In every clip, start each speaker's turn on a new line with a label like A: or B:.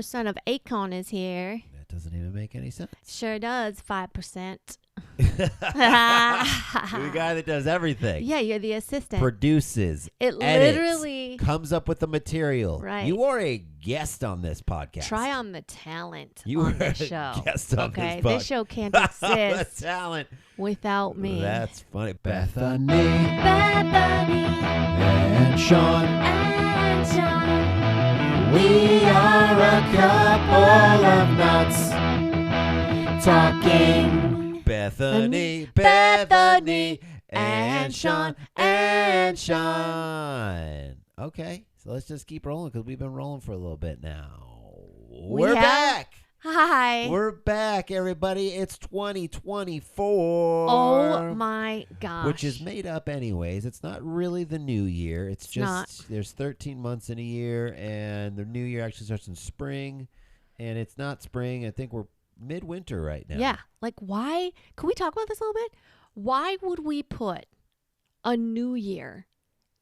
A: of Akon is here.
B: That doesn't even make any sense.
A: Sure does. 5%.
B: The guy that does everything.
A: Yeah, you're the assistant.
B: Produces.
A: It
B: edits,
A: literally
B: comes up with the material.
A: Right.
B: You are a guest on this podcast.
A: Try on the talent
B: You
A: on
B: are
A: this
B: a
A: show.
B: guest on
A: Okay,
B: this podcast.
A: this show can't
B: The
A: exist
B: talent.
A: without me.
B: That's funny. Bethany
A: Bethany
B: and Sean.
A: and Sean.
B: We are a couple of nuts talking. Bethany and Sean. Okay, so let's just keep rolling because we've been rolling for a little bit now. We're back.
A: Hi.
B: We're back, everybody. It's 2024.
A: Oh my gosh.
B: Which is made up anyways. It's not really the new year. It's just
A: not.
B: There's 13 months in a year, and the new year actually starts in spring, and it's not spring. I think we're midwinter right now.
A: Yeah. Like, why? Can we talk about this a little bit? Why would we put a new year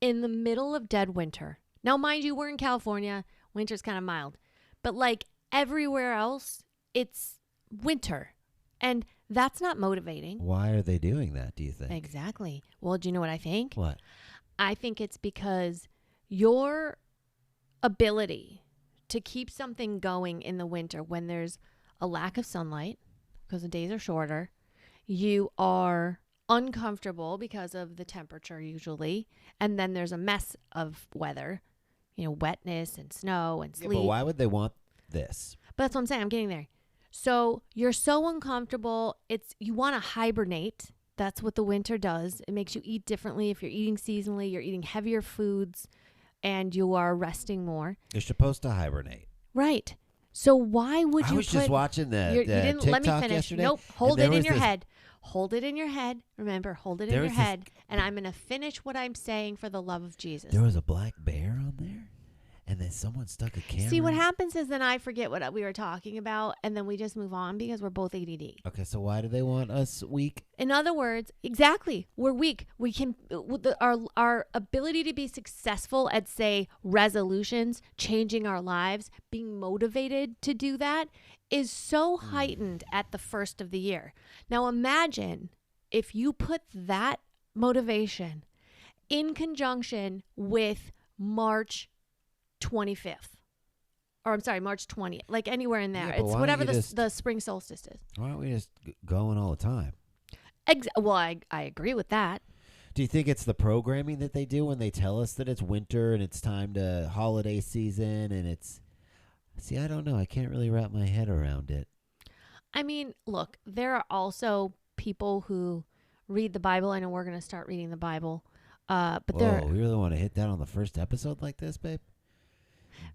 A: in the middle of dead winter? Now, mind you, we're in California. Winter's kind of mild. But like everywhere else, it's winter. And that's not motivating.
B: Why are they doing that, do you think?
A: Exactly. Well, do you know what I think?
B: What?
A: I think it's because your ability to keep something going in the winter when there's a lack of sunlight because the days are shorter, you are uncomfortable because of the temperature usually, and then there's a mess of weather, wetness and snow and sleet.
B: Yeah, but why would they want this?
A: But that's what I'm saying. I'm getting there. So you're so uncomfortable. You want to hibernate. That's what the winter does. It makes you eat differently. If you're eating seasonally, you're eating heavier foods and you are resting more.
B: You're supposed to hibernate.
A: Right. So why would you
B: I was just watching the
A: you didn't
B: TikTok
A: let me finish.
B: yesterday.
A: Nope. Hold
B: and
A: it in your
B: this-
A: head. Hold it in your head. Remember, hold it in
B: There
A: your
B: was this-
A: head. And I'm going to finish what I'm saying for the love of Jesus.
B: There was a black bear on there, and then someone stuck a camera.
A: See, what happens is then I forget what we were talking about, and then we just move on because we're both ADD.
B: Okay, so why do they want us weak?
A: In other words, exactly, we're weak. We can our ability to be successful at, say, resolutions, changing our lives, being motivated to do that is so heightened at the first of the year. Now imagine if you put that motivation in conjunction with March 25th. Or I'm sorry, March 20th. Like anywhere in there.
B: Yeah, but
A: It's
B: why don't
A: whatever
B: you just-
A: the spring solstice is.
B: Why don't we just going all the time?
A: Well, I agree with that.
B: Do you think it's the programming that they do when they tell us that it's winter and it's time to holiday season and it's... See, I don't know. I can't really wrap my head around it.
A: I mean, look, there are also people who read the Bible. I know we're going to start reading the Bible. But
B: Whoa, we really want to hit that on the first episode like this, babe?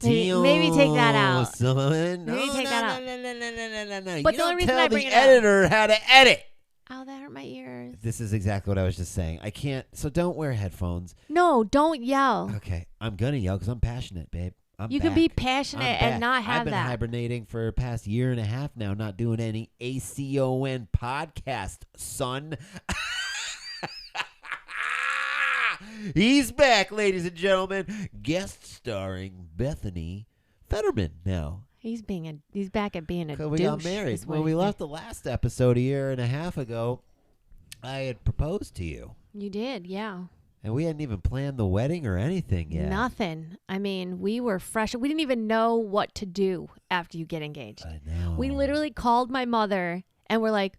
A: Maybe take that out.
B: No,
A: Maybe take that out.
B: No.
A: But
B: You
A: the only
B: don't
A: reason
B: tell
A: I bring
B: the
A: it up-
B: editor how to edit.
A: Oh, that hurt my ears.
B: This is exactly what I was just saying. I can't. So don't wear headphones.
A: No, don't yell.
B: Okay, I'm gonna yell because I'm passionate, babe.
A: You can be
B: back.
A: passionate
B: I'm
A: and
B: back.
A: not have
B: I've been
A: that.
B: hibernating for the past year and a half now, not doing any ACON podcast, son. He's back, ladies and gentlemen. Guest starring Bethany Fetterman now.
A: He's back at being a douche.
B: We got married.
A: is what
B: When we
A: he
B: left
A: is.
B: the last episode a year and a half ago, I had proposed to you.
A: You did, yeah.
B: And we hadn't even planned the wedding or anything yet.
A: Nothing. I mean, we were fresh. We didn't even know what to do after you get engaged.
B: I know.
A: We literally called my mother and we're like,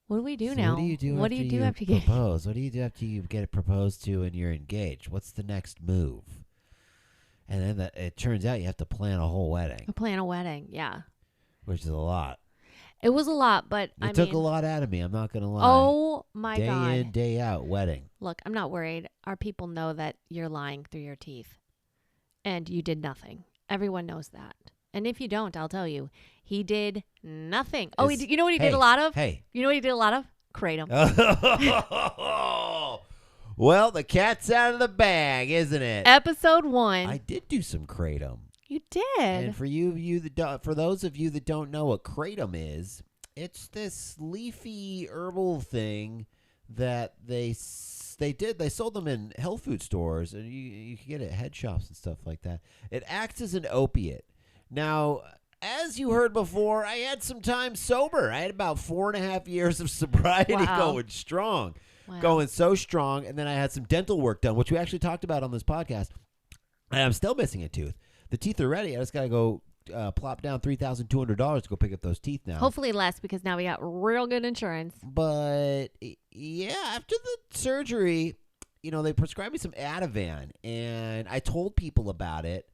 A: what do we do
B: So
A: now?
B: What do you do
A: What
B: after
A: do you do
B: you
A: after you get
B: propose? What do you do after you get proposed to and you're engaged? What's the next move? And then it turns out you have to plan a whole wedding,
A: plan a wedding? Yeah.
B: which is a lot.
A: It was a lot, but
B: It took a lot out of me. I'm not going to lie.
A: Oh my
B: day
A: God.
B: in, day out, wedding.
A: Look, I'm not worried. Our people know that you're lying through your teeth and you did nothing. Everyone knows that. And if you don't, I'll tell you, he did nothing. Oh, you know what he did a lot of?
B: Hey.
A: You know what he did a lot of? Kratom.
B: Well, the cat's out of the bag, isn't it?
A: Episode 1.
B: I did do some kratom.
A: You did.
B: And for for those of you that don't know what kratom is, it's this leafy herbal thing that they sold them in health food stores, and you can get it at head shops and stuff like that. It acts as an opiate. Now, as you heard before, I had some time sober. I had about 4.5 years of sobriety going strong.
A: Wow.
B: Going so strong. And then I had some dental work done, which we actually talked about on this podcast. And I'm still missing a tooth. The teeth are ready. I just got to go plop down $3,200 to go pick up those teeth now.
A: Hopefully less, because now we got real good insurance.
B: But, yeah, after the surgery, they prescribed me some Ativan. And I told people about it.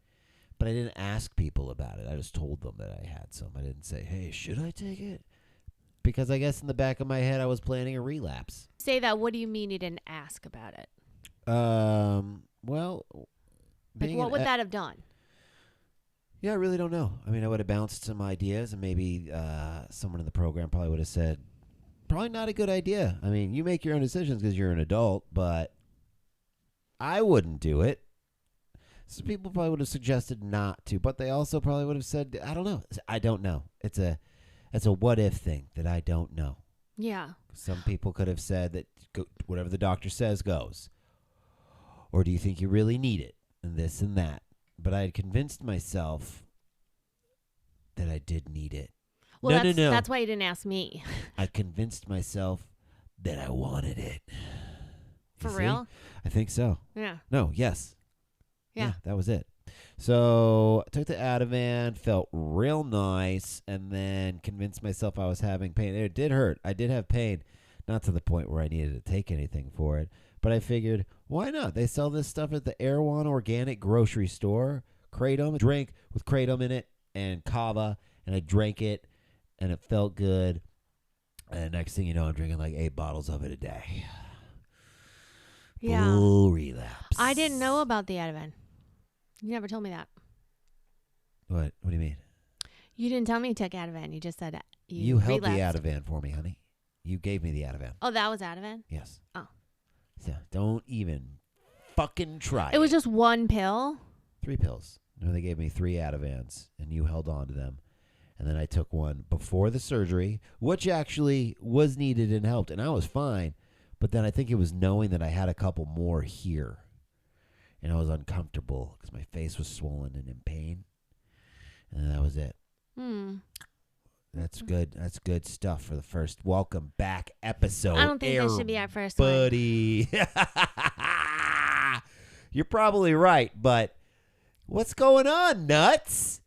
B: But I didn't ask people about it. I just told them that I had some. I didn't say, hey, should I take it? Because I guess in the back of my head, I was planning a relapse.
A: Say that. What do you mean you didn't ask about it?
B: Well,
A: like, what would that have done?
B: Yeah, I really don't know. I mean, I would have bounced some ideas, and maybe someone in the program probably would have said, probably not a good idea. I mean, you make your own decisions because you're an adult, but I wouldn't do it. Some people probably would have suggested not to, but they also probably would have said, I don't know. I don't know. It's a what if thing that I don't know.
A: Yeah.
B: Some people could have said that whatever the doctor says goes. Or do you think you really need it? And this and that. But I had convinced myself that I did need it.
A: Well, no. That's why you didn't ask me.
B: I convinced myself that I wanted it.
A: For real?
B: I think so.
A: Yeah.
B: No, yes.
A: Yeah,
B: that was it. So I took the Ativan, felt real nice, and then convinced myself I was having pain. It did hurt. I did have pain, not to the point where I needed to take anything for it. But I figured, why not? They sell this stuff at the Erewhon Organic Grocery Store. Kratom, drink with Kratom in it and kava, and I drank it, and it felt good. And next thing you know, I'm drinking like 8 bottles of it a day.
A: Yeah.
B: Full relapse.
A: I didn't know about the Ativan. You never told me that.
B: What? What do you mean?
A: You didn't tell me you took Ativan. You just said
B: you held
A: relapsed.
B: the Ativan for me, honey. You gave me the Ativan.
A: Oh, that was Ativan?
B: Yes.
A: Oh.
B: So don't even fucking try.
A: It was just one pill?
B: 3 pills. No, they gave me 3 Ativans, and you held on to them. And then I took one before the surgery, which actually was needed and helped, and I was fine. But then I think it was knowing that I had a couple more here. And I was uncomfortable because my face was swollen and in pain. And that was it. That's good. That's good stuff for the first welcome back episode.
A: I don't think this should be our first one.
B: Buddy. You're probably right, but what's going on, nuts?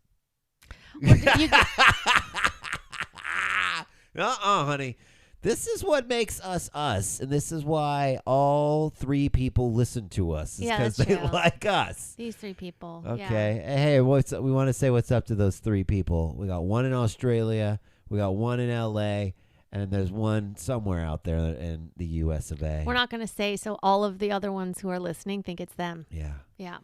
B: Honey. This is what makes us us, and this is why all 3 people listen to us. It's because they like us.
A: These 3 people.
B: Okay.
A: Yeah.
B: Hey, we want to say what's up to those 3 people. We got one in Australia, we got one in LA, and there's one somewhere out there in the US of A.
A: We're not going to say so all of the other ones who are listening think it's them.
B: Yeah.
A: Yeah.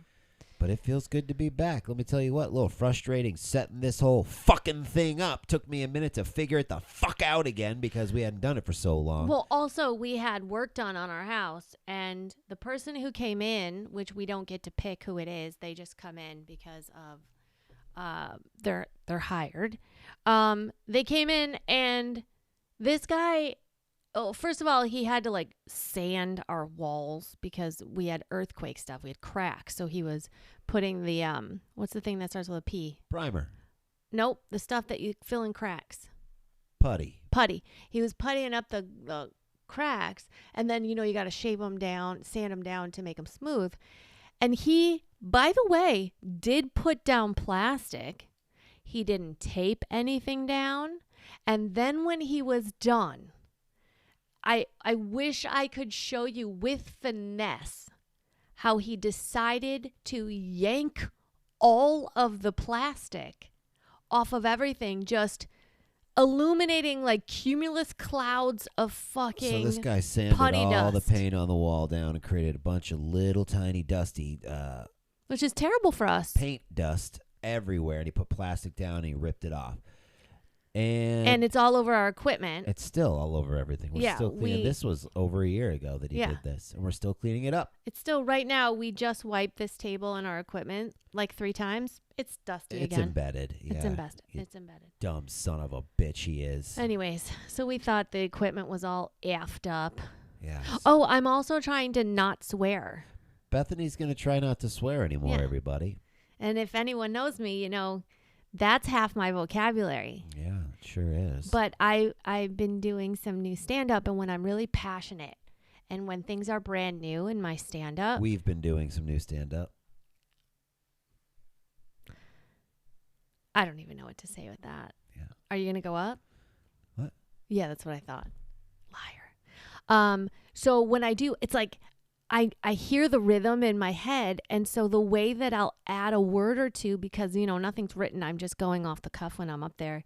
B: But it feels good to be back. Let me tell you what, a little frustrating setting this whole fucking thing up. Took me a minute to figure it the fuck out again because we hadn't done it for so long.
A: Well, also, we had work done on our house, and the person who came in, which we don't get to pick who it is, they just come in because of they're hired. They came in, and this guy... Oh, first of all, he had to like sand our walls because we had earthquake stuff. We had cracks. So he was putting the, what's the thing that starts with a P?
B: Primer.
A: Nope. The stuff that you fill in cracks.
B: Putty.
A: He was puttying up the cracks. And then, you got to shave them down, sand them down to make them smooth. And he, by the way, did put down plastic. He didn't tape anything down. And then when he was done... I wish I could show you with finesse how he decided to yank all of the plastic off of everything, just illuminating like cumulus clouds of fucking
B: So this guy sanded all
A: dust.
B: the paint on the wall down and created a bunch of little tiny dusty
A: which is terrible for us.
B: Paint dust everywhere, and he put plastic down and he ripped it off. And
A: it's all over our equipment.
B: It's still all over everything. We're still cleaning. This was over a year ago that he did this, and we're still cleaning it up.
A: It's still, right now, we just wiped this table and our equipment like 3 times. It's dusty again.
B: It's embedded. Yeah.
A: It's embedded.
B: Dumb son of a bitch he is.
A: Anyways, so we thought the equipment was all effed up.
B: Yeah.
A: Oh, I'm also trying to not swear.
B: Bethany's going to try not to swear anymore,
A: Yeah.
B: everybody.
A: And if anyone knows me, That's half my vocabulary.
B: Yeah, it sure is.
A: But I've been doing some new stand-up, and when I'm really passionate and when things are brand new in my stand-up.
B: We've been doing some new stand-up.
A: I don't even know what to say with that.
B: Yeah.
A: Are you going to go up?
B: What?
A: Yeah, that's what I thought. Liar. So when I do, it's like I hear the rhythm in my head, and so the way that I'll add a word or two, because nothing's written, I'm just going off the cuff when I'm up there.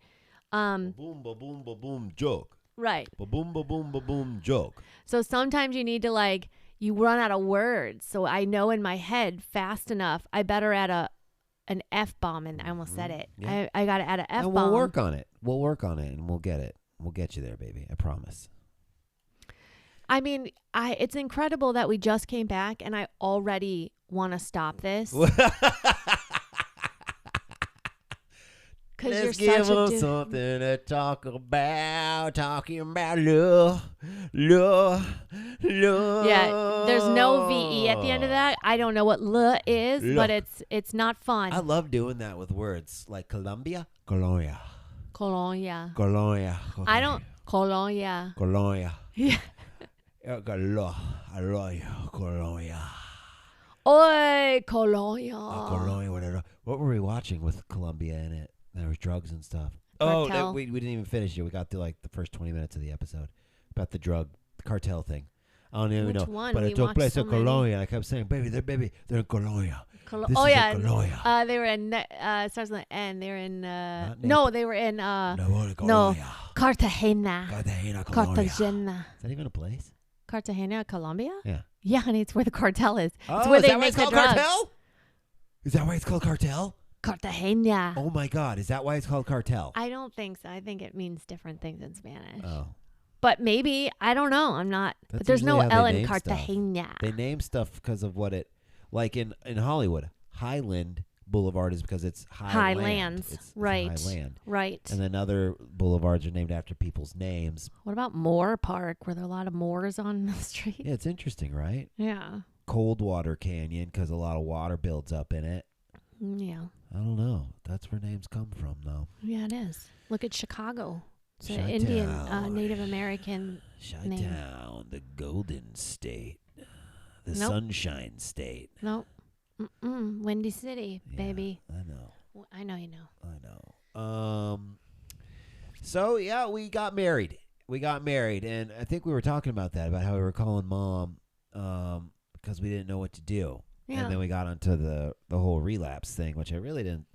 B: Ba-boom, ba-boom, ba-boom, joke.
A: Right.
B: Ba-boom, ba-boom, ba-boom, joke.
A: So sometimes you need to you run out of words. So I know in my head fast enough, I better add an F-bomb, and I almost said it.
B: Yeah.
A: I got to add an F-bomb.
B: And we'll work on it. We'll work on it, and we'll get it. We'll get you there, baby. I promise.
A: I mean, it's incredible that we just came back, and I already want to stop this.
B: Let's give them something to talk about. Talking about love.
A: Yeah, there's no VE at the end of that. I don't know what L is, but it's not fun.
B: I love doing that with words like Colombia. Colombia.
A: Colombia.
B: Colombia.
A: I don't. Colombia.
B: Colombia.
A: Yeah.
B: I love you, Colombia.
A: Oi, Colombia.
B: Colombia, whatever. What were we watching with Colombia in it? There was drugs and stuff.
A: Cartel.
B: Oh, we didn't even finish it. We got to the first 20 minutes of the episode about the cartel thing. I don't even know.
A: Which one?
B: But
A: We
B: it took
A: watched
B: place
A: so
B: in
A: many.
B: Colombia. And I kept saying, baby, they're in Colombia. This
A: Oh
B: is
A: yeah.
B: in Colombia.
A: They were in. It starts with an N. They were in.
B: Not
A: No,
B: Naples.
A: they were in.
B: No,
A: No, Cartagena.
B: Cartagena, Colombia.
A: Cartagena.
B: Is that even a place?
A: Cartagena, Colombia?
B: Yeah.
A: Yeah, honey, it's where the cartel is. It's
B: Oh,
A: where
B: is
A: they
B: that why
A: make
B: it's
A: the
B: called
A: drugs.
B: cartel? Is that why it's called cartel?
A: Cartagena.
B: Oh my God, is that why it's called cartel?
A: I don't think so. I think it means different things in Spanish.
B: Oh.
A: But maybe, I don't know. I'm not.
B: That's
A: But there's no
B: usually how
A: L
B: they
A: in
B: name stuff.
A: Cartagena.
B: They name stuff because of what it, like in Hollywood, Highland Boulevard is because it's
A: Highlands.
B: It's
A: Right.
B: Highland.
A: Right.
B: And then other boulevards are named after people's names.
A: What about Moore Park? Were there a lot of Moors on the street?
B: Yeah, it's interesting, right?
A: Yeah.
B: Coldwater Canyon because a lot of water builds up in it.
A: Yeah.
B: I don't know. That's where names come from, though.
A: Yeah, it is. Look at Chicago. It's an
B: Chi-town.
A: Indian, Native American name.
B: Chi-town, the Golden State, the
A: Nope.
B: Sunshine State.
A: Nope. Windy City,
B: Yeah,
A: baby.
B: I know.
A: Well, I know you know.
B: I know. So yeah, we got married. And I think we were talking about that, about how we were calling mom, because we didn't know what to do.
A: Yeah.
B: And then we got onto the whole relapse thing, which I really didn't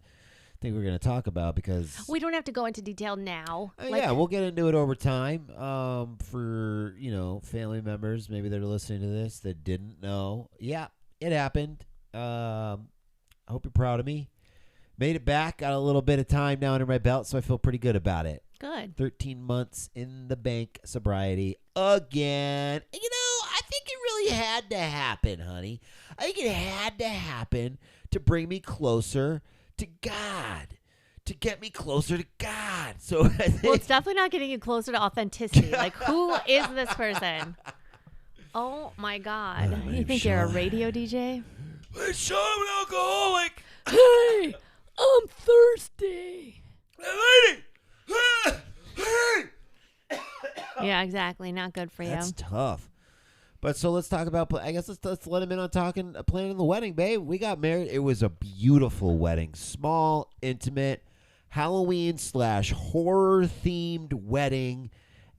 B: think we were going to talk about because
A: We don't have to go into detail now.
B: yeah, we'll get into it over time. For family members, maybe they're listening to this that didn't know. Yeah, it happened. I hope you're proud of me. Made it back. Got a little bit of time now under my belt, so I feel pretty good about it.
A: Good.
B: 13 months in the bank, sobriety again. And, I think it really had to happen, honey. I think it had to happen to bring me closer to God, to get me closer to God. So I think,
A: Well, it's definitely not getting you closer to authenticity. Like, who is this person? Oh, my God.
B: My
A: You
B: name's
A: think you're a
B: Sean.
A: radio DJ?
B: Hey, Sean, I'm an alcoholic.
A: Hey, I'm thirsty.
B: Hey, lady. Hey.
A: Yeah, exactly. Not good for you.
B: That's tough. But so let's talk about. I guess let's let him in on planning the wedding, babe. We got married. It was a beautiful wedding, small, intimate, Halloween / horror themed wedding,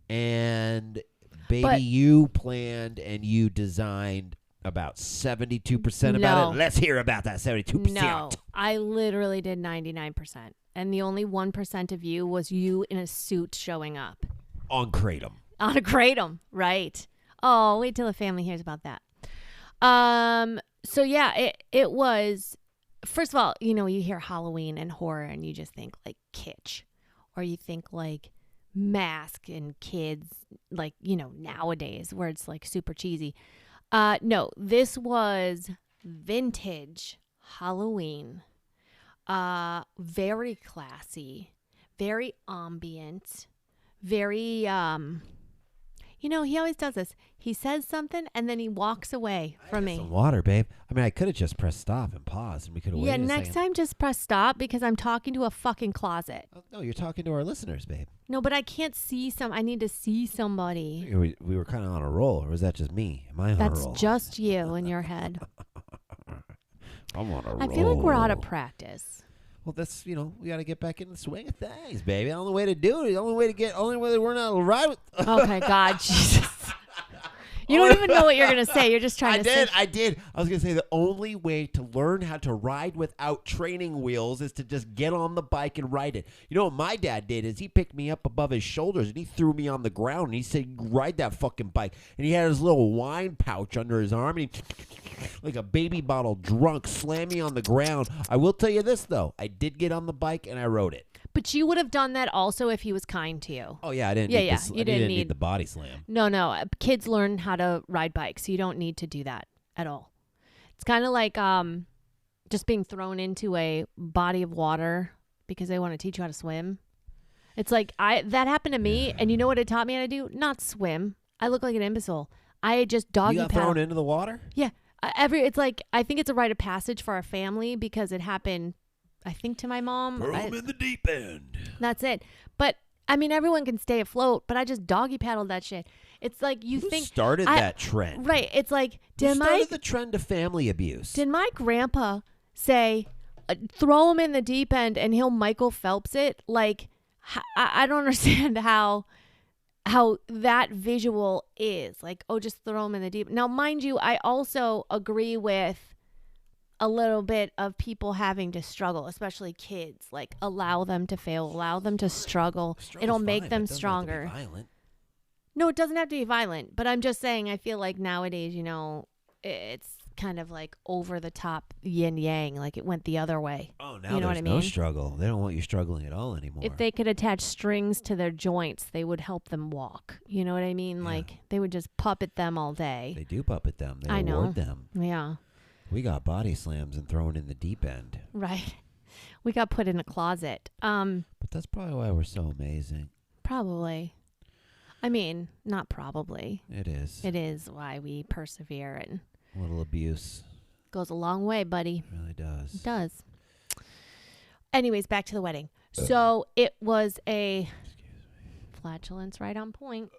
B: and baby,
A: But-
B: you planned and you designed about 72% about
A: No.
B: it. Let's hear about that 72%.
A: No, I literally did 99%. And the only 1% of you was you in a suit showing up.
B: On Kratom.
A: On a kratom, right. Oh, wait till the family hears about that. So yeah, it was, first of all, you hear Halloween and horror and you just think like kitsch, or you think like Mask and kids, like, nowadays where it's like super cheesy. No, this was vintage Halloween. Very classy, very ambient, very, You know, he always does this. He says something and then he walks away from me.
B: Some water, babe. I mean, I could have just pressed stop and paused, and we could have
A: Yeah,
B: waited a
A: next
B: second.
A: time just press stop because I'm talking to a fucking closet.
B: Oh, no, you're talking to our listeners, babe.
A: No, but I can't see I need to see somebody.
B: We were kind of on a roll, or was that just me? Am I on a roll?
A: That's just you in your head.
B: I'm on a roll.
A: I feel like we're out of practice.
B: Well, that's, we got to get back in the swing of things, baby. The only way to do it, the only way that we're not right with.
A: Okay, God, Jesus. You don't even know what you're going to say. You're just trying to say.
B: I did. I was going to say the only way to learn how to ride without training wheels is to just get on the bike and ride it. You know what my dad did is he picked me up above his shoulders and he threw me on the ground and he said, ride that fucking bike. And he had his little wine pouch under his arm and he, like a baby bottle drunk, slammed me on the ground. I will tell you this, though. I did get on the bike and I rode it.
A: But you would have done that also if he was kind to you.
B: Oh, yeah. I didn't
A: You didn't
B: need the body slam.
A: No. Kids learn how to ride bikes. So you don't need to do that at all. It's kind of like just being thrown into a body of water because they want to teach you how to swim. It's like that happened to me. And you know what it taught me how to do? Not swim. I look like an imbecile. I just doggy
B: You got
A: paddle.
B: thrown into the water?
A: Yeah. It's like, I think it's a rite of passage for our family because it happened, I think, to my mom.
B: Throw him in the deep end.
A: That's it. But I mean, everyone can stay afloat, but I just doggy paddled that shit. It's like
B: Who started that trend?
A: Right. It's like,
B: Who started the trend of family abuse?
A: Did my grandpa say, throw him in the deep end and he'll Michael Phelps it? Like, I don't understand how that visual is. Like, oh, just throw him in the deep. Now, mind you, I also agree with a little bit of people having to struggle, especially kids. Like, allow them to fail, allow them to struggle. It'll make them stronger. No, it doesn't have to be violent, but I'm just saying, I feel like nowadays, it's kind of like over the top yin yang, like it went the other way.
B: Oh, now there's no struggle. They don't want you struggling at all anymore.
A: If they could attach strings to their joints, they would help them walk. You know what I mean? Yeah. Like, they would just puppet them all day.
B: They do puppet them. They award them.
A: Yeah.
B: We got body slams and thrown in the deep end.
A: Right. We got put in a closet.
B: But that's probably why we're so amazing.
A: Probably. I mean, not probably.
B: It is.
A: It is why we persevere, and
B: a little abuse
A: goes a long way, buddy.
B: It really does.
A: It does. Anyways, back to the wedding. So it was a flatulence right on point.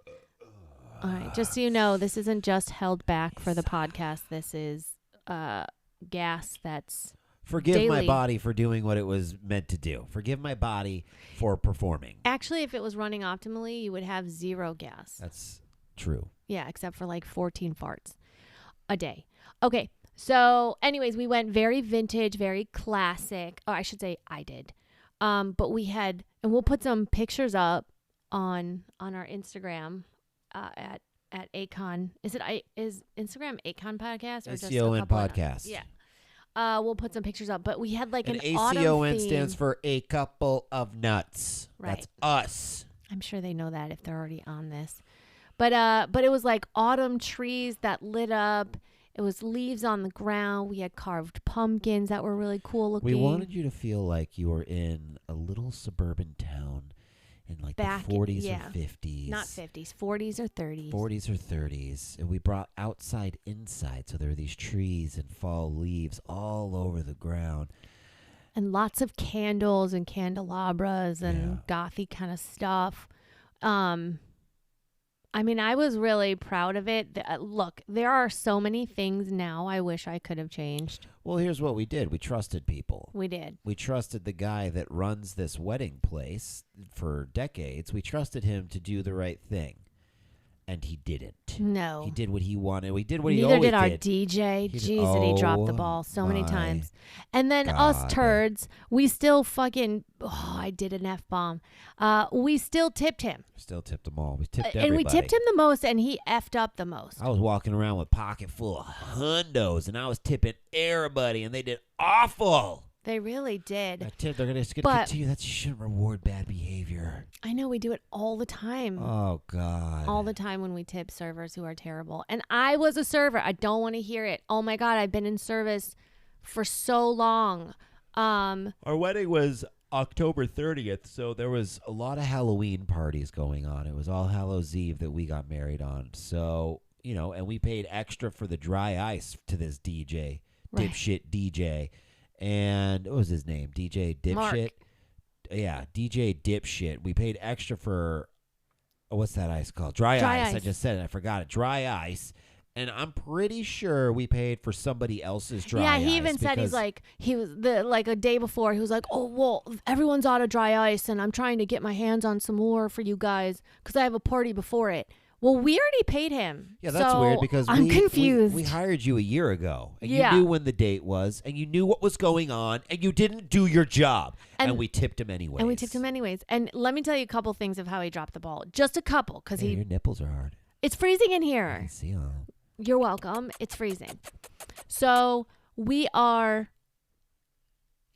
A: All right. Just so you know, this isn't just held back for the podcast. This is gas that's
B: Forgive
A: daily.
B: My body for doing what it was meant to do. Forgive my body for performing.
A: Actually, if it was running optimally, you would have 0 gas.
B: That's true.
A: Yeah, except for like 14 farts a day. Okay. So anyways, we went very vintage, very classic. Oh, I should say I did. But we had, and we'll put some pictures up on our Instagram at Acon. Is Instagram Acon Podcast or just
B: ACON Podcast?
A: Yeah. We'll put some pictures up, but we had like an
B: ACON
A: autumn
B: stands for a couple of nuts.
A: Right.
B: That's us.
A: I'm sure they know that if they're already on this. But it was like autumn trees that lit up. It was leaves on the ground. We had carved pumpkins that were really cool looking.
B: We wanted you to feel like you were in a little suburban town in like the 40s or 50s.
A: Not 50s, 40s or 30s.
B: 40s or 30s. And we brought outside inside. So there were these trees and fall leaves all over the ground.
A: And lots of candles and candelabras and gothy kind of stuff. I mean, I was really proud of it. Look, there are so many things now I wish I could have changed.
B: Well, here's what we did. We trusted people.
A: We did.
B: We trusted the guy that runs this wedding place for decades. We trusted him to do the right thing. And he didn't.
A: No.
B: He did what he wanted. We did what
A: Neither
B: he always
A: did our
B: did.
A: DJ. Jeez, did he drop the ball so many times. And then us
B: God.
A: turds, we still fucking, I did an F-bomb. We still tipped him.
B: Still tipped them all. We tipped everybody.
A: And we tipped him the most, and he effed up the most.
B: I was walking around with a pocket full of hundos, and I was tipping everybody, and they did awful.
A: They really did.
B: They're going to continue. You shouldn't reward bad behavior.
A: I know, we do it all the time.
B: Oh, God.
A: All the time when we tip servers who are terrible. And I was a server. I don't want to hear it. Oh, my God. I've been in service for so long.
B: Our wedding was October 30th, so there was a lot of Halloween parties going on. It was All Hallows Eve that we got married on. So, and we paid extra for the dry ice to this DJ,
A: Right.
B: dipshit DJ. And what was his name? DJ Dipshit?
A: Mark.
B: Yeah, DJ Dipshit. We paid extra for, what's that ice called? Dry ice. I just said it. I forgot it. Dry ice. And I'm pretty sure we paid for somebody else's dry ice.
A: Yeah, he even said he was a day before. He was like, "Oh well, everyone's out of dry ice, and I'm trying to get my hands on some more for you guys because I have a party before it." Well, we already paid him.
B: Yeah, that's
A: so
B: weird because
A: I'm confused.
B: We hired you a year ago, and
A: Yeah.
B: you knew when the date was, and you knew what was going on, and you didn't do your job, and we tipped him anyways.
A: And let me tell you a couple things of how he dropped the ball. Just a couple, because
B: Your nipples are hard.
A: It's freezing in
B: I
A: here.
B: can see them.
A: You're welcome. It's freezing. So we are.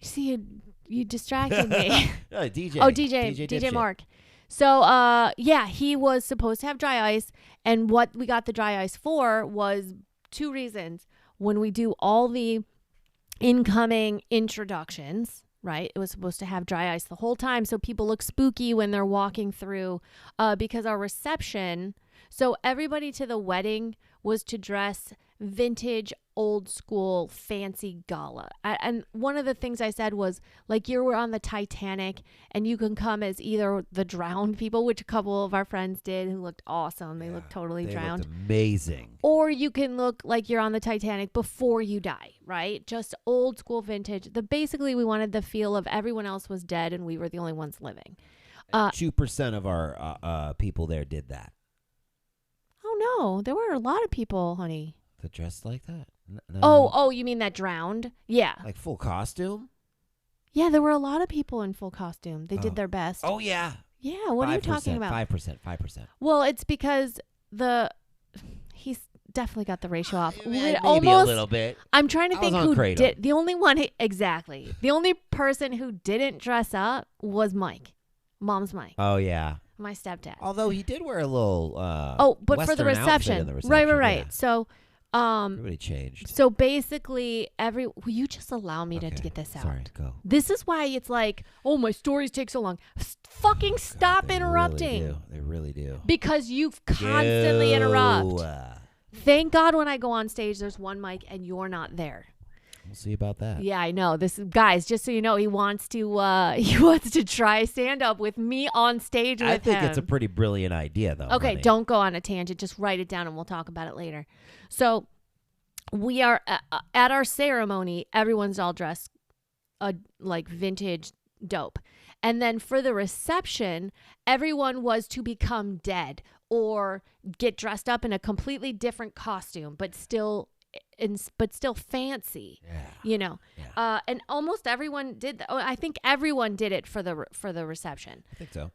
A: See, you distracted me.
B: DJ.
A: Oh, DJ Mark. So, yeah, he was supposed to have dry ice, and what we got the dry ice for was two reasons. When we do all the incoming introductions, right? It was supposed to have dry ice the whole time, so people look spooky when they're walking through, because our reception. So everybody to the wedding was to dress vintage, old school, fancy gala. And one of the things I said was, like, you were on the Titanic and you can come as either the drowned people, which a couple of our friends did who looked awesome. They looked totally drowned.
B: Looked amazing.
A: Or you can look like you're on the Titanic before you die, right? Just old school vintage. Basically, we wanted the feel of everyone else was dead and we were the only ones living.
B: 2% of our people there did that.
A: Oh, no. There were a lot of people, honey.
B: That dressed like that? No.
A: Oh, you mean that drowned? Yeah.
B: Like full costume?
A: Yeah, there were a lot of people in full costume. They did their best.
B: Oh, yeah.
A: Yeah, what are you talking about?
B: 5%.
A: Well, it's because he's definitely got the ratio off.
B: Maybe
A: Almost,
B: a little bit.
A: I'm trying to think who
B: Kratom.
A: did. The only one, exactly. The only person who didn't dress up was Mike. Mom's Mike.
B: Oh, yeah.
A: My stepdad.
B: Although he did wear a little
A: but
B: Western
A: for the reception. Right.
B: Yeah.
A: So
B: everybody changed.
A: So basically will you just allow me to get this out?
B: Sorry, go.
A: This is why it's like, oh, my stories take so long. Fucking stop interrupting.
B: They really do.
A: Because you constantly interrupt. Thank God when I go on stage, there's one mic and you're not there.
B: We'll see about that.
A: Yeah, I know. Guys, just so you know, he wants to try stand up with me on stage with him.
B: I think it's a pretty brilliant idea, though.
A: Okay,
B: honey.
A: don't go on a tangent. Just write it down and we'll talk about it later. So we are at our ceremony. Everyone's all dressed like vintage dope. And then for the reception, everyone was to become dead or get dressed up in a completely different costume, but still fancy.
B: Yeah. Yeah.
A: And almost everyone did. I think everyone did it for the reception.
B: I think so.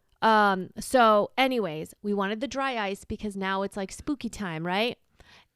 A: So anyways, we wanted the dry ice because now it's like spooky time, right?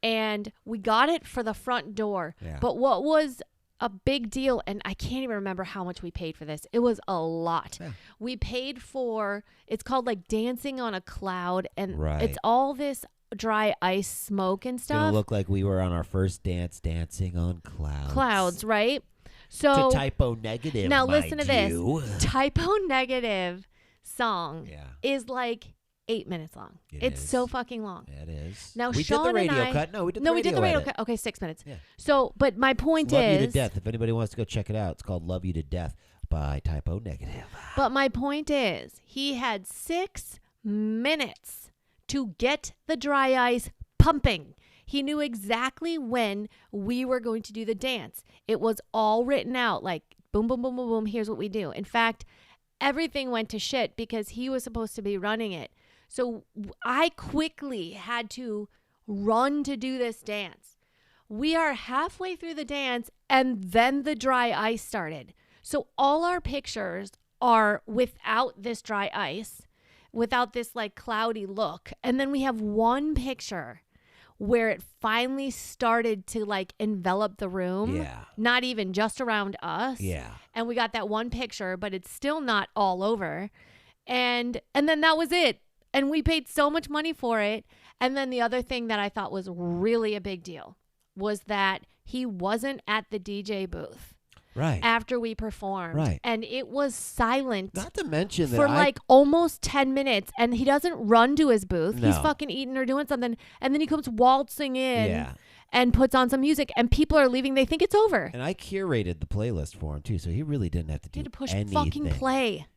A: And we got it for the front door.
B: Yeah.
A: But what was a big deal, and I can't even remember how much we paid for this. It was a lot. Yeah. We paid for, it's called like dancing on a cloud, and it's all this dry ice smoke and stuff.
B: It'll look like we were on our first dancing on clouds.
A: Clouds, right? So
B: to typo negative.
A: Now listen to this. Typo negative song is like 8 minutes long. It's so fucking long.
B: It is.
A: Now
B: we
A: Sean
B: did the radio
A: and I,
B: cut. No, we did the radio cut.
A: Okay, 6 minutes.
B: Yeah.
A: So, but my point
B: Love
A: is,
B: You to Death. If anybody wants to go check it out, it's called Love You to Death by Typo Negative.
A: But my point is, he had 6 minutes to get the dry ice pumping. He knew exactly when we were going to do the dance. It was all written out, like boom, boom, boom, boom, boom. Here's what we do. In fact, everything went to shit because he was supposed to be running it. So I quickly had to run to do this dance. We are halfway through the dance and then the dry ice started. So all our pictures are without this dry ice, without this like cloudy look. And then we have one picture where it finally started to like envelop the room.
B: Yeah.
A: Not even just around us.
B: Yeah.
A: And we got that one picture, but it's still not all over. And then that was it. And we paid so much money for it. And then the other thing that I thought was really a big deal was that he wasn't at the DJ booth.
B: Right.
A: after we performed.
B: Right.
A: And it was silent
B: Not to mention that
A: for like almost 10 minutes. And he doesn't run to his booth.
B: No.
A: He's fucking eating or doing something. And then he comes waltzing in.
B: Yeah.
A: And puts on some music, and people are leaving. They think it's over.
B: And I curated the playlist for him too, so he really didn't have to do
A: He had to push
B: anything.
A: fucking play.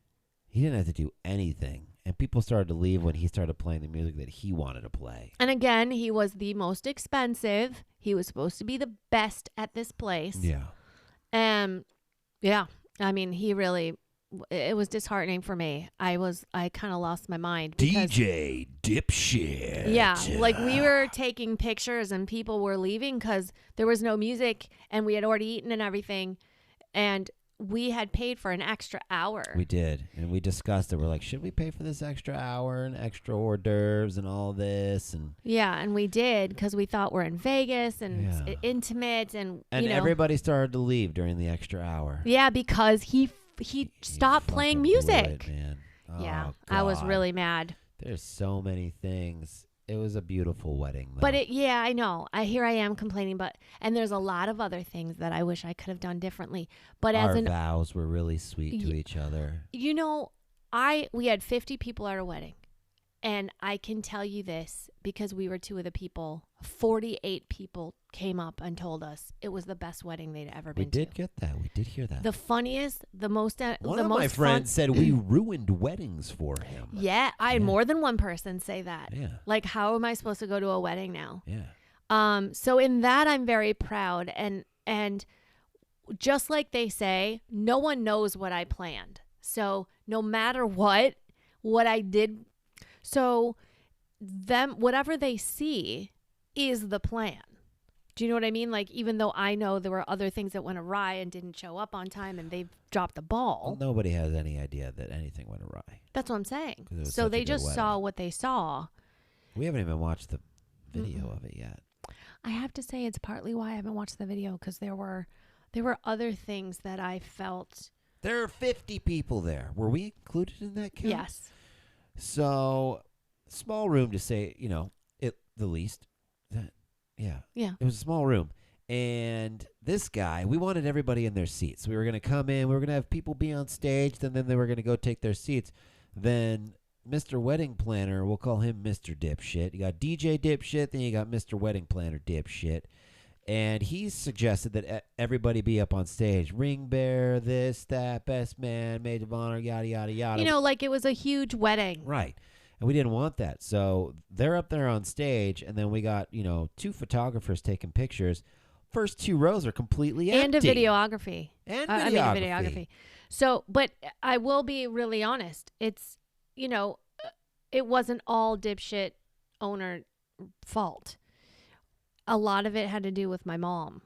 B: He didn't have to do anything, and people started to leave when he started playing the music that he wanted to play.
A: And again, he was the most expensive. He was supposed to be the best at this place.
B: Yeah.
A: Yeah. I mean, he really. It was disheartening for me. I kind of lost my mind.
B: DJ Dipshit.
A: Yeah, like we were taking pictures and people were leaving because there was no music and we had already eaten and everything. And we had paid for an extra hour.
B: We did. And we discussed it. We're like, should we pay for this extra hour and extra hors d'oeuvres and all this? And
A: yeah, and we did because we thought we're in Vegas and it's intimate. And
B: everybody started to leave during the extra hour.
A: Yeah, because he stopped playing music.
B: It, man.
A: Yeah,
B: Oh,
A: I was
B: God.
A: really mad.
B: There's so many things. It was a beautiful wedding, though.
A: But I know. Here I am complaining, and there's a lot of other things that I wish I could have done differently. But
B: our vows were really sweet to each other.
A: You know, we had 50 people at our wedding. And I can tell you this because we were two of the people. 48 people came up and told us it was the best wedding they'd ever been to.
B: We did get that. We did hear that.
A: The funniest, the most
B: One of my friends said we ruined weddings for him.
A: Yeah, I had more than one person say that.
B: Yeah.
A: Like, how am I supposed to go to a wedding now?
B: Yeah.
A: So in that, I'm very proud. And just like they say, no one knows what I planned. So no matter what I did. So whatever they see is the plan. Do you know what I mean? Like, even though I know there were other things that went awry and didn't show up on time and they've dropped the ball.
B: Well, nobody has any idea that anything went awry.
A: That's what I'm saying.
B: So
A: they just saw what they saw.
B: We haven't even watched the video of it yet.
A: I have to say it's partly why I haven't watched the video because there were other things that I felt.
B: There are 50 people there. Were we included in that count?
A: Yes.
B: So, small room to say, the least. Yeah. It was a small room. And this guy, we wanted everybody in their seats. We were going to come in. We were going to have people be on stage. Then they were going to go take their seats. Then Mr. Wedding Planner, we'll call him Mr. Dipshit. You got DJ Dipshit. Then you got Mr. Wedding Planner Dipshit. And he suggested that everybody be up on stage. Ring bearer, this, that, best man, maid of honor, yada, yada, yada.
A: Like it was a huge wedding.
B: Right. And we didn't want that. So they're up there on stage, and then we got, 2 photographers taking pictures. First 2 rows are completely empty.
A: And a videography.
B: Videography.
A: So, but I will be really honest. It's, it wasn't all Dipshit owner fault. A lot of it had to do with my mom.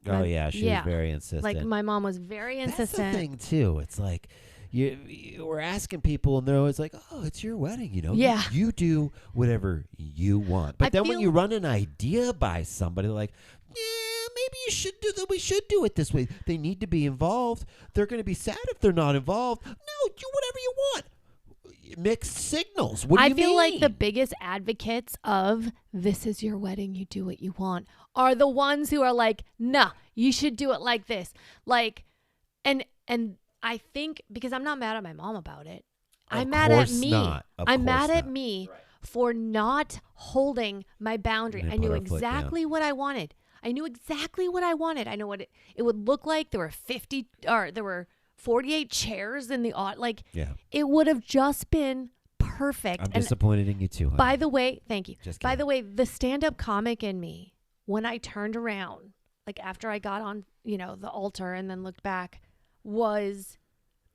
B: Oh, yeah. She was very insistent.
A: Like, my mom was very insistent.
B: That's the thing, too. It's like, we're asking people, and they're always like, oh, it's your wedding,
A: Yeah.
B: You do whatever you want. But then when you run an idea by somebody, like, yeah, maybe you should do that. We should do it this way. They need to be involved. They're going to be sad if they're not involved. No, do whatever you want. Mixed signals. What do you mean?
A: I feel like the biggest advocates of this is your wedding, you do what you want, are the ones who are like, nah, you should do it like this. Like, and I think because I'm not mad at my mom about it. I'm mad at me. I'm mad at me for not holding my boundary. I knew exactly what I wanted. I know what it would look like. There were 48 chairs in the like. Yeah. It would have just been perfect.
B: I'm disappointed in you too. Honey.
A: By the way, thank you. By the way, the stand-up comic in me, when I turned around, like after I got on, the altar and then looked back, was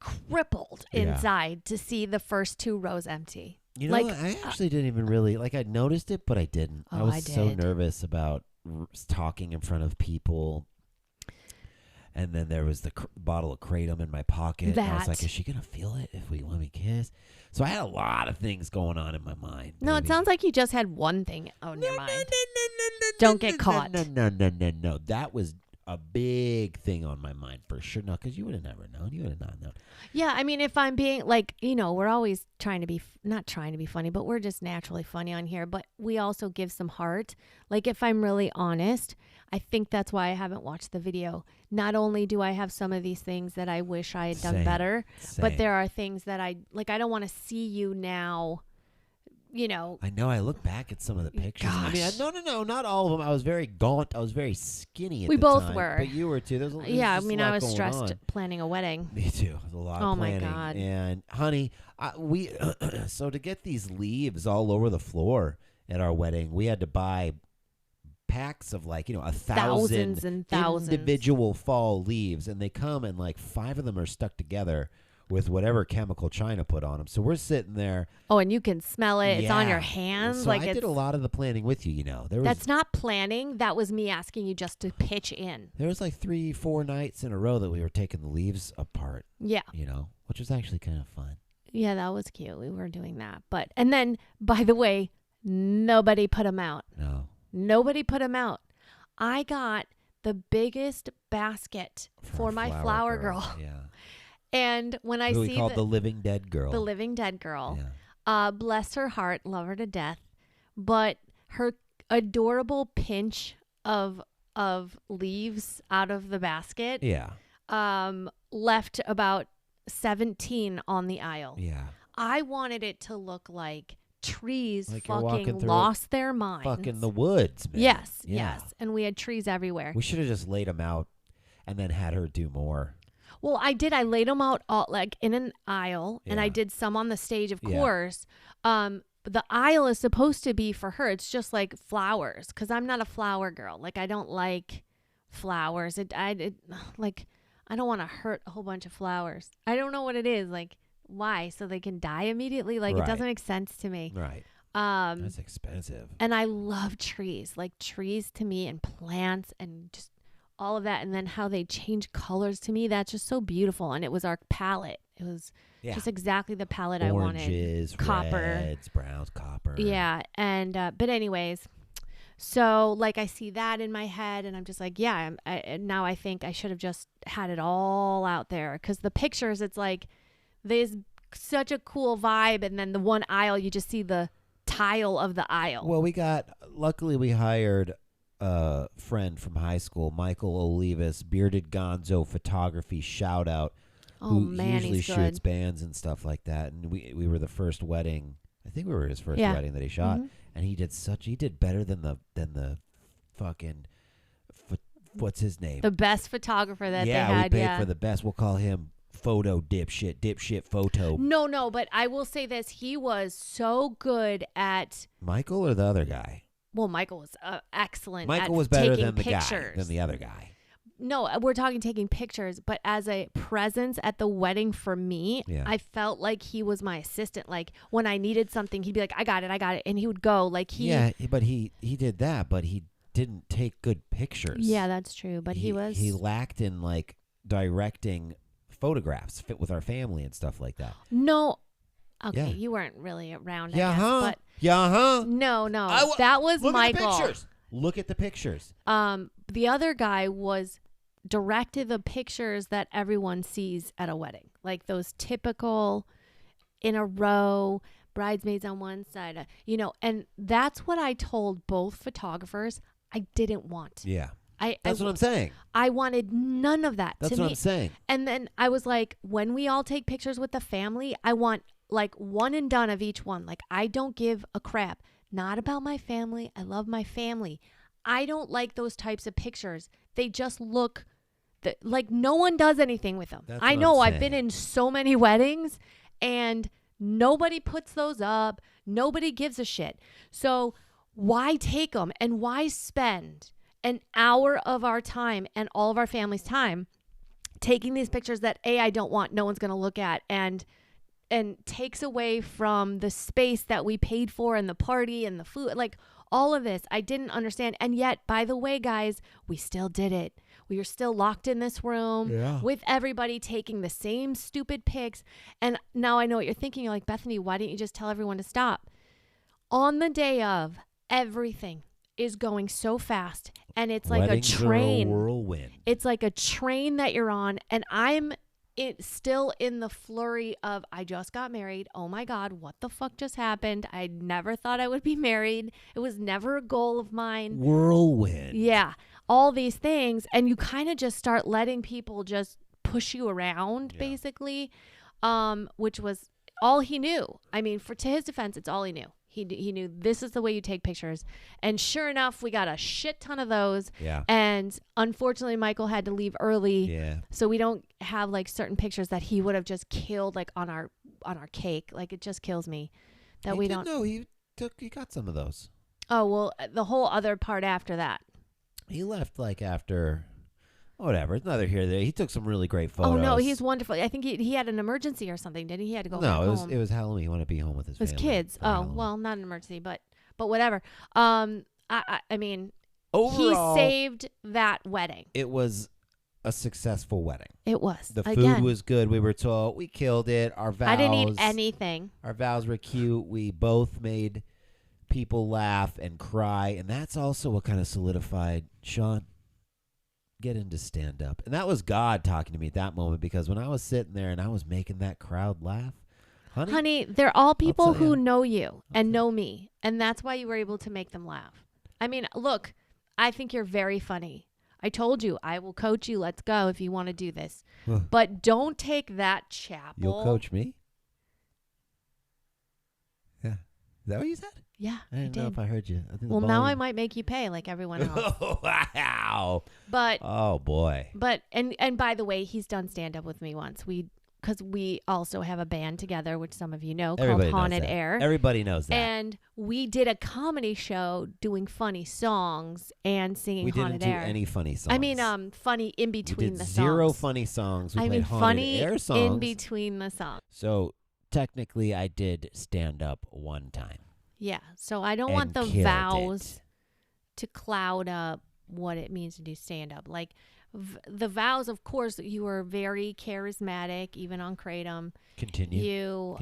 A: crippled inside to see the first 2 rows empty.
B: I actually didn't even really I noticed it, but I didn't. I was so nervous about talking in front of people. And then there was the bottle of Kratom in my pocket. I was like, is she going to feel it if we let me kiss? So I had a lot of things going on in my mind.
A: No, it sounds like you just had one thing on your mind. Don't get caught.
B: No. That was a big thing on my mind for sure. No, because you would have never known. You would have not known.
A: Yeah, I mean, if I'm being we're always trying to be, not trying to be funny, but we're just naturally funny on here. But we also give some heart. Like, if I'm really honest, I think that's why I haven't watched the video. Not only do I have some of these things that I wish I had done
B: Same.
A: better, but
B: Same.
A: there are things that I don't want to see you now,
B: I know. I look back at some of the pictures. I mean,
A: Gosh.
B: no, not all of them. I was very gaunt. I was very skinny at
A: We
B: the
A: both
B: time.
A: were.
B: But you were too. There's
A: yeah, I
B: just a
A: mean,
B: lot
A: I was
B: going
A: stressed
B: on.
A: planning a wedding.
B: Me too. There's a lot
A: Oh
B: of
A: my
B: planning.
A: God.
B: And honey, we so to get these leaves all over the floor at our wedding, we had to buy packs of 1,000
A: Thousands and thousands.
B: individual fall leaves, and they come and 5 of them are stuck together with whatever chemical China put on them. So we're sitting there.
A: Oh, and you can smell it. It's on your
B: Yeah.
A: hands.
B: So I
A: it's,
B: did a lot of the planning with you. There was
A: That's not planning. That was me asking you just to pitch in.
B: 3-4 nights in a row that we were taking the leaves apart.
A: Yeah.
B: Which was actually kind of fun.
A: Yeah, that was cute. We were doing that. And then, by the way, nobody put them out.
B: No.
A: Nobody put them out. I got the biggest basket for
B: our
A: my flower girl.
B: Yeah.
A: And when I
B: Who
A: see
B: we called the living dead girl.
A: the living dead girl,
B: Yeah.
A: bless her heart, love her to death, but her adorable pinch of leaves out of the basket
B: Yeah.
A: left about 17 on the aisle.
B: Yeah.
A: I wanted it to look like trees
B: Like you're walking
A: fucking
B: through
A: lost their minds.
B: Fucking the woods, man.
A: Yes,
B: Yeah.
A: yes. And we had trees everywhere.
B: We should have just laid them out and then had her do more.
A: Well, I did. I laid them out all, in an aisle, and I
B: Yeah.
A: did some on the stage, of
B: Yeah.
A: course. The aisle is supposed to be for her. It's just like flowers, because I'm not a flower girl. I don't like flowers. I don't want to hurt a whole bunch of flowers. I don't know what it is. Why? So they can die immediately? It
B: Right.
A: doesn't make sense to me.
B: Right.
A: Um,
B: That's expensive.
A: and I love trees. Trees to me, and plants, and just all of that, and then how they change colors to me. That's just so beautiful. And it was our palette. It was just exactly the palette I wanted.
B: Oranges,
A: Copper.
B: reds, browns, copper.
A: Yeah. And but anyways, so I see that in my head, and I'm just now I think I should have just had it all out there, because the pictures, it's there's such a cool vibe, and then the one aisle, you just see the tile of the aisle.
B: Well, luckily we hired a friend from high school, Michael Olivas, Bearded Gonzo Photography, shout out.
A: Oh,
B: who
A: man,
B: usually
A: he's
B: shoots
A: good.
B: bands and stuff like that. And we were the first wedding. I think we were his first
A: Yeah.
B: wedding that he shot.
A: Mhm.
B: And he did better than the fucking what's his name?
A: The best photographer that they
B: we
A: had.
B: paid for the best. We'll call him Photo Dipshit Photo.
A: No, but I will say this. He was so good at,
B: Michael or the other guy?
A: well, Michael was excellent
B: Michael
A: at
B: was better
A: taking
B: than the
A: pictures.
B: guy, than the other guy.
A: No, we're talking taking pictures, but as a presence at the wedding for me,
B: Yeah.
A: I felt like he was my assistant. When I needed something, he'd be like, I got it. And he would go
B: Yeah, but he did that, but he didn't take good pictures.
A: Yeah, that's true. But he was.
B: He lacked in directing photographs fit with our family and stuff like that.
A: No. Okay,
B: Yeah.
A: you weren't really around,
B: Yeah,
A: I guess,
B: huh?
A: but
B: Yeah, huh?
A: no. That was
B: Look
A: Michael.
B: at the pictures. Look at the pictures.
A: The other guy directed the pictures that everyone sees at a wedding, those typical in a row, bridesmaids on one side, and that's what I told both photographers I didn't want.
B: Yeah. That's what I'm saying.
A: I wanted none of that.
B: That's
A: to
B: what
A: me.
B: I'm saying.
A: And then I was like, when we all take pictures with the family, I want one and done of each one. I don't give a crap. Not about my family. I love my family. I don't like those types of pictures. They just look no one does anything with them.
B: That's
A: I
B: what
A: know
B: I'm
A: I've been
B: saying.
A: in so many weddings, and nobody puts those up. Nobody gives a shit. So why take them, and why spend an hour of our time and all of our family's time taking these pictures that I don't want, no one's going to look at, and takes away from the space that we paid for, and the party and the food, all of this. I didn't understand. And yet, by the way, guys, we still did it. We were still locked in this room with everybody taking the same stupid pics. And now I know what you're thinking. You're like, Bethany, why didn't you just tell everyone to stop? On the day of, everything is going so fast, and it's like
B: Weddings
A: a train.
B: are a whirlwind.
A: It's like a train that you're on, and I'm still in the flurry of, I just got married. Oh my God, what the fuck just happened? I never thought I would be married. It was never a goal of mine.
B: Whirlwind.
A: Yeah. all these things, and you kind of just start letting people just push you around, basically, which was all he knew. I mean, to his defense, it's all he knew. He knew this is the way you take pictures. And sure enough, we got a shit ton of those.
B: Yeah.
A: And unfortunately, Michael had to leave early.
B: Yeah.
A: So we don't have like certain pictures that he would have just killed like on our cake. Like, it just kills me that we don't.
B: No, he got some of those.
A: Oh, well, the whole other part after that.
B: He left like after, whatever. It's neither here nor there. He took some really great photos.
A: Oh no, he's wonderful. I think he had an emergency or something, didn't he? He had to go back home.
B: It was Halloween. He wanted to be home with his family.
A: Kids. Oh,
B: Halloween.
A: well, not an emergency, but whatever. I mean,
B: overall,
A: he saved that wedding.
B: It was a successful wedding.
A: It was.
B: The food was good. We were told we killed it. Our vows.
A: I didn't eat anything.
B: Our vows were cute. We both made people laugh and cry, and that's also what kind of solidified Sean. Get into stand up. And that was God talking to me at that moment, because when I was sitting there and I was making that crowd laugh, honey,
A: they're all people who know you and know me, and that's why you were able to make them laugh. I mean, look, I think you're very funny. I told you I will coach you. Let's go if you want to do this. But don't take that chapel.
B: You'll coach me? Yeah. Is that what you said?
A: Yeah,
B: I didn't know if I heard you.
A: Well, now I might make you pay like everyone else.
B: Wow.
A: But
B: oh boy.
A: But and by the way, he's done stand up with me once. Because we also have a band together, which some of you know, called Haunted Air.
B: Everybody knows that.
A: And we did a comedy show doing funny songs and singing Haunted Air.
B: We didn't do any funny songs.
A: I mean, funny in between the songs.
B: Zero funny songs. We played Haunted Air songs.
A: In between the songs.
B: So technically, I did stand up one time.
A: Yeah. So I don't want the vows to cloud up what it means to do stand up. Like, the vows, of course, you were very charismatic, even on Kratom.
B: Continue.
A: You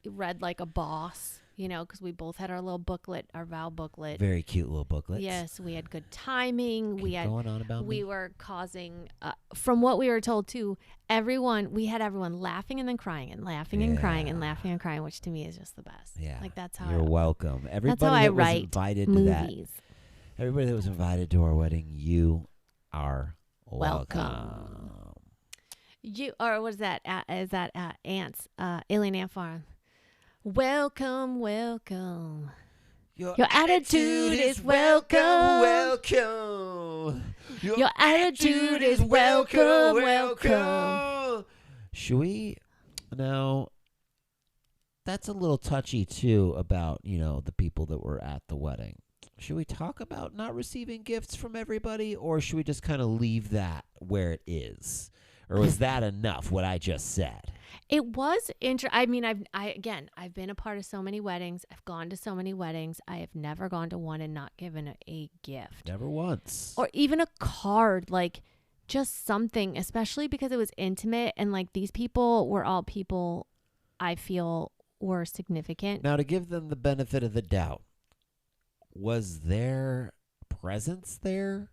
A: read like a boss, because we both had our little booklet, our vow booklet.
B: Very cute little booklet.
A: Yes, we had good timing.
B: Going on about
A: we were causing, from what we were told too, we had everyone laughing and then crying and laughing and crying and laughing and crying, which to me is just the best.
B: Yeah.
A: Like, that's how
B: you're welcome. Everybody
A: that's how
B: that
A: I write
B: was invited
A: movies.
B: to that. Everybody that was invited to our wedding, you are welcome.
A: Or what is that? Is that ants? Alien Ant Farm. Welcome. Your attitude is welcome. Your attitude is welcome.
B: Should we now? That's a little touchy too about the people that were at the wedding. Should we talk about not receiving gifts from everybody, or should we just kind of leave that where it is? Or was that enough, what I just said?
A: It was I mean, I've been a part of so many weddings. I've gone to so many weddings. I have never gone to one and not given a gift.
B: Never once.
A: Or even a card, like just something, especially because it was intimate. And like, these people were all people I feel were significant.
B: Now, to give them the benefit of the doubt, was their presence there?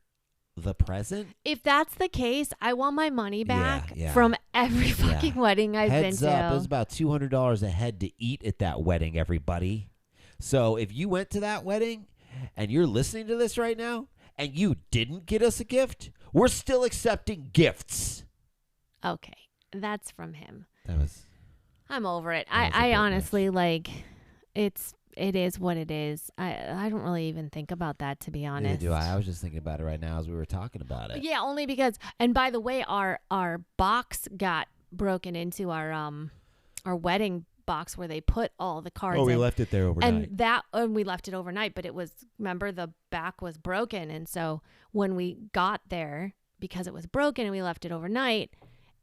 B: The present?
A: If that's the case, I want my money back from every fucking wedding I've been to.
B: Heads up, it was about $200 a head to eat at that wedding, everybody. So if you went to that wedding and you're listening to this right now and you didn't get us a gift, we're still accepting gifts.
A: Okay, that's from him. I'm over it.
B: That was
A: I honestly like it is what it is. I don't really even think about that, to be honest.
B: Neither do I. I was just thinking about it right now as we were talking about it.
A: Yeah, only because, and by the way, our box got broken into, our wedding box where they put all the cards.
B: Oh, we
A: in.
B: left it there overnight.
A: And we left it overnight, but it was, remember, the back was broken, and so when we got there, because it was broken and we left it overnight,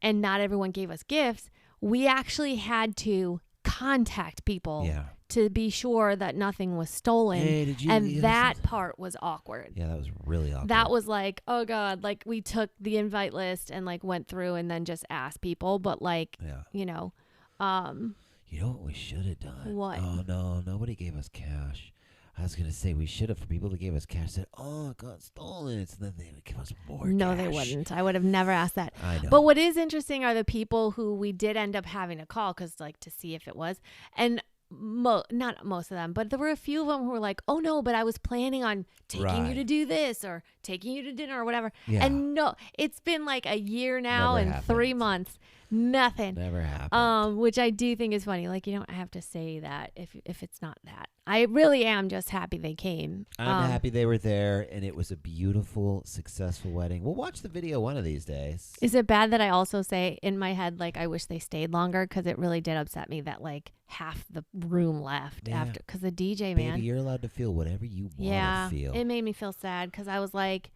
A: and not everyone gave us gifts, we actually had to contact people to be sure that nothing was stolen.
B: Hey,
A: that part was awkward.
B: Yeah, that was really awkward.
A: That was like, oh God, like we took the invite list and like went through and then just asked people, but like, you know
B: what we should have done?
A: What?
B: Oh no, nobody gave us cash. I was going to say we should have, for people that gave us cash, said, oh, it got stolen. So then they would give us more
A: No,
B: cash.
A: they wouldn't. I would have never asked that.
B: I know.
A: But what is interesting are the people who we did end up having to call, because like, to see if it was. And not most of them, but there were a few of them who were like, oh no, but I was planning on taking you to do this or taking you to dinner or whatever.
B: Yeah.
A: And no, it's been like a year now
B: Never
A: and
B: happened.
A: 3 months. Nothing.
B: Never happened.
A: Which I do think is funny. Like, you don't have to say that if it's not that. I really am just happy they came.
B: I'm happy they were there, and it was a beautiful, successful wedding. We'll watch the video one of these days.
A: Is it bad that I also say in my head, like, I wish they stayed longer? Because it really did upset me that, like, half the room left after. Because the DJ, man.
B: Baby, you're allowed to feel whatever you want to feel.
A: It made me feel sad because I was like,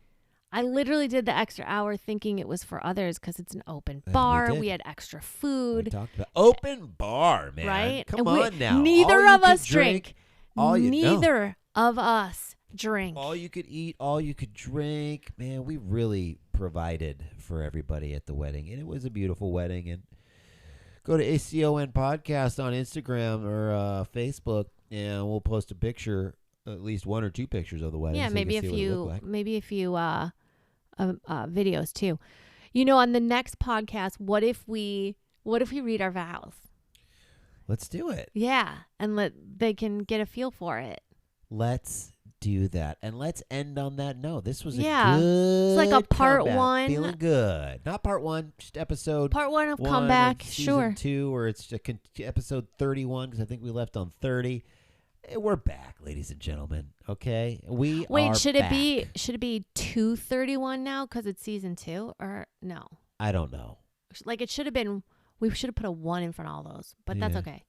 A: I literally did the extra hour thinking it was for others because it's an open bar. We had extra food.
B: We talked about open bar, man.
A: Right?
B: Come on now.
A: Neither of us drink.
B: Neither
A: of us drink.
B: All you could eat, all you could drink. Man, we really provided for everybody at the wedding. And it was a beautiful wedding. And go to ACON Podcast on Instagram or Facebook, and we'll post a picture, at least one or two pictures of the wedding.
A: Yeah,
B: so
A: maybe
B: you can see what it looked like.
A: maybe a few videos too. You know, on the next podcast, what if we read our vows?
B: Let's do it.
A: Yeah, and they can get a feel for it.
B: Let's do that. And let's end on that note. This was a good
A: It's like a part
B: comeback.
A: one.
B: Feeling good. Not part one, just episode
A: Part one of comeback,
B: of season
A: sure.
B: 2, or it's just episode 31, because I think we left on 30. We're back, ladies and gentlemen. Okay? We are
A: should
B: back.
A: it be 231 now because it's season 2 or no?
B: I don't know.
A: Like it should have been. We should have put a 1 in front of all those, but that's okay.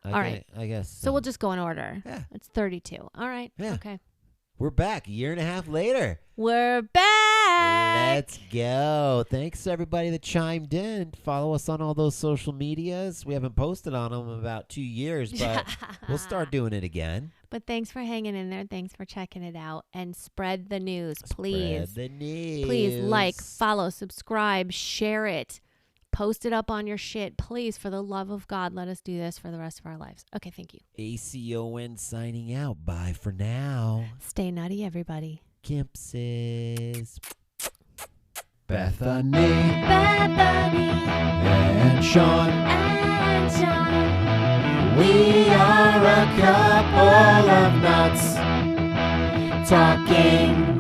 A: All right.
B: I guess.
A: So we'll just go in order.
B: Yeah.
A: It's 32. All right.
B: Yeah.
A: Okay.
B: We're back a year and a half later.
A: We're back.
B: Let's go. Thanks to everybody that chimed in. Follow us on all those social medias. We haven't posted on them in about 2 years, but we'll start doing it again.
A: But thanks for hanging in there. Thanks for checking it out. And spread the news, please.
B: Spread the news.
A: Please like, follow, subscribe, share it. Post it up on your shit. Please, for the love of God, let us do this for the rest of our lives. Okay, thank you.
B: ACON signing out. Bye for now.
A: Stay nutty, everybody.
B: Kimpses.
C: Bethany
B: And Sean.
C: We are a couple of nuts talking